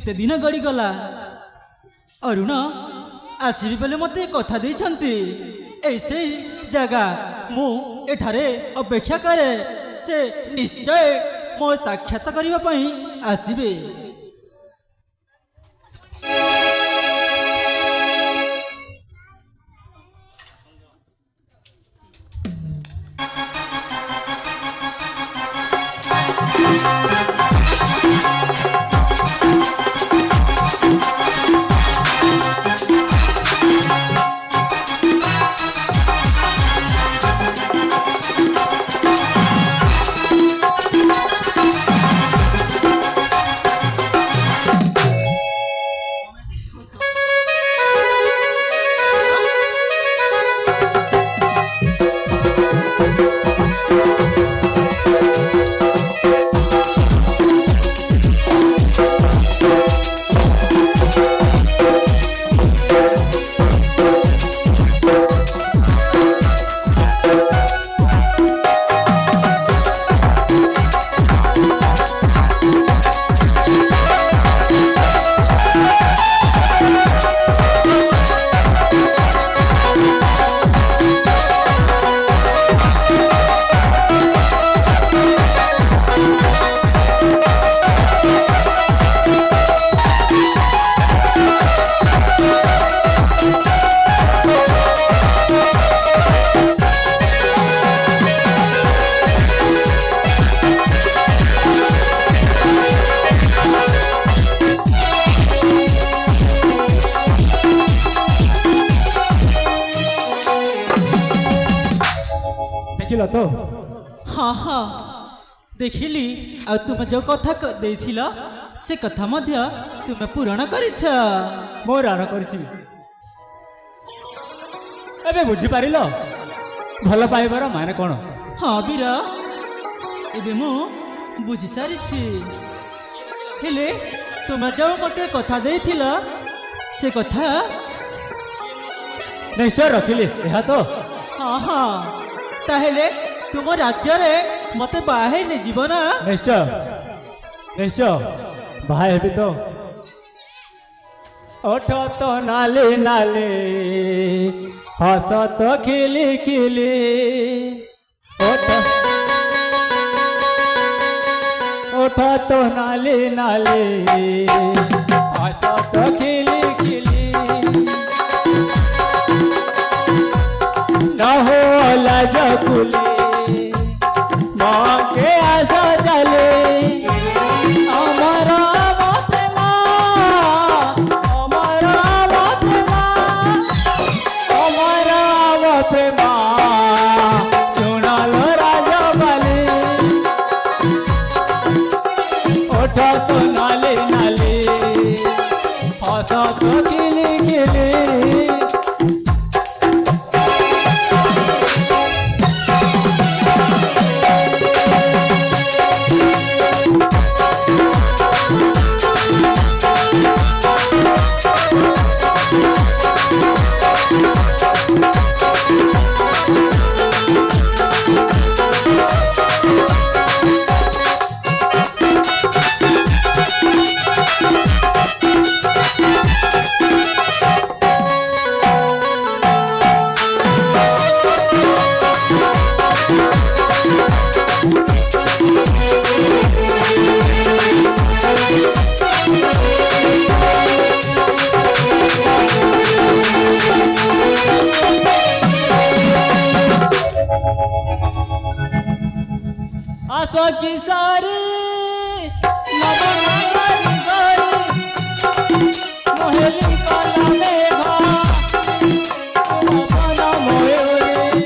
केते दिन गड़ी गला अरुण आसबि बोले मते कथा देइछंती ऐसे जगह मु एठारे अपेक्षा करे से निश्चय मो साक्षात करबा पई आसीबे। तो हाँ हाँ देखिली आ तुम जो कथा देथिला से कथा मध्य तुम पूरण करिछ मो राण करछि एबे बुझी पारिलो भल पाइबार माने कोन। हाँ वीर एबे मु बुझी सारिछि हेले तुम जो मते कथा देथिला से कथा निश्चय रखिली यह तो। हाँ हाँ ताहेले तुम राज्य रे मते बाहे ने जीवन निश्चय निश्चय बाहे हेबी तो। ओठ तो नाले नाले हस तो खिली खिली ओठ तो नाले नाले हस तो खिली खिली न हो लाज कुली के आशा चले अमरा प्रेमा अमरा प्रेमा सुनालो राजा बाले ओठ तो नाले नाले हस तो खिली खिली आसो की सारी मोहली काला मेघा मना मोयोरे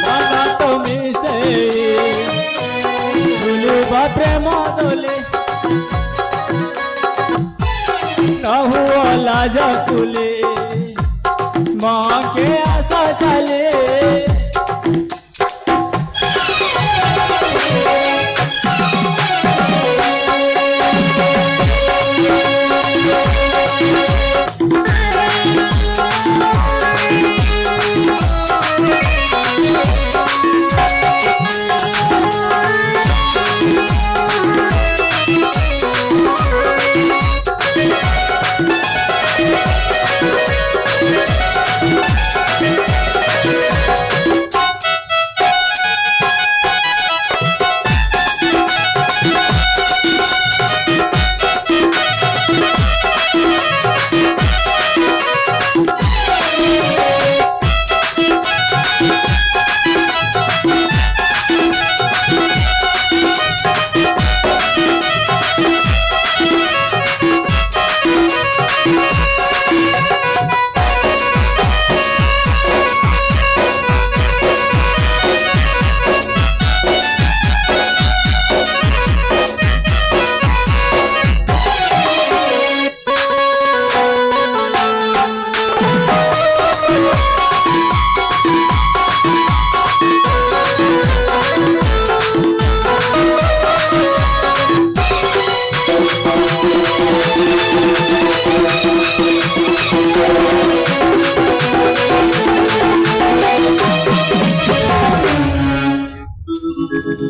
बाबा तो मिसे भूले बा प्रेम दोले न हुआ लाज कुले माँ के आशा चले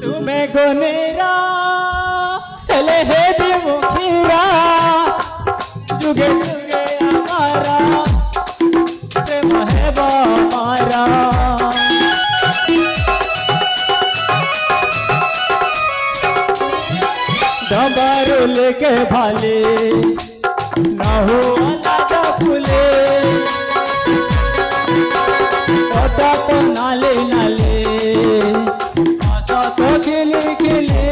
तुम्हें गोनेरा हेले हे विमुखीरा जुगे जुगे हमारा प्रेम है हमारा डमरू लेके भाले ना हो अलादा फूले ओटा तो नाले नाले आशा तो खिले खिले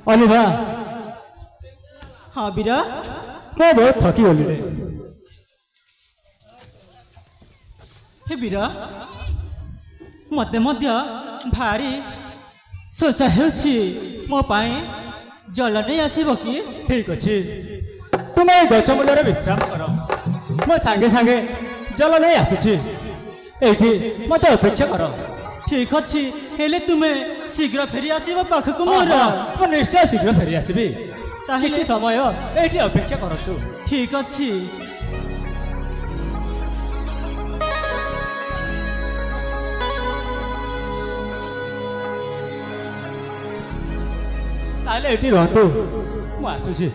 अनिभा हाँ बीरा मैं बहुत थकी गली रे हे बीरा मते मध्य भारी शोषा हेउछि मो पाई जल नहीं आसीब कि ठीक अच्छे तुम गच मूल्य विश्राम कर मो सांगे सांगे जल नहीं आसुची एठी मते अपेक्षा कर ठीक अच्छी हेले तुमे शीघ्र फेरी आसीब पाखकु मोर ମୁଁ ନିଶ୍ଚୟ ଶୀଘ୍ର ଫେରି ଆସିବି ତାହେଲେ କିଛି ସମୟ ଏଇଠି ଅପେକ୍ଷା କରନ୍ତୁ ठीक अच्छी ତାହେଲେ ଏଠି ରୁହନ୍ତୁ ମୁଁ ଆସୁଛି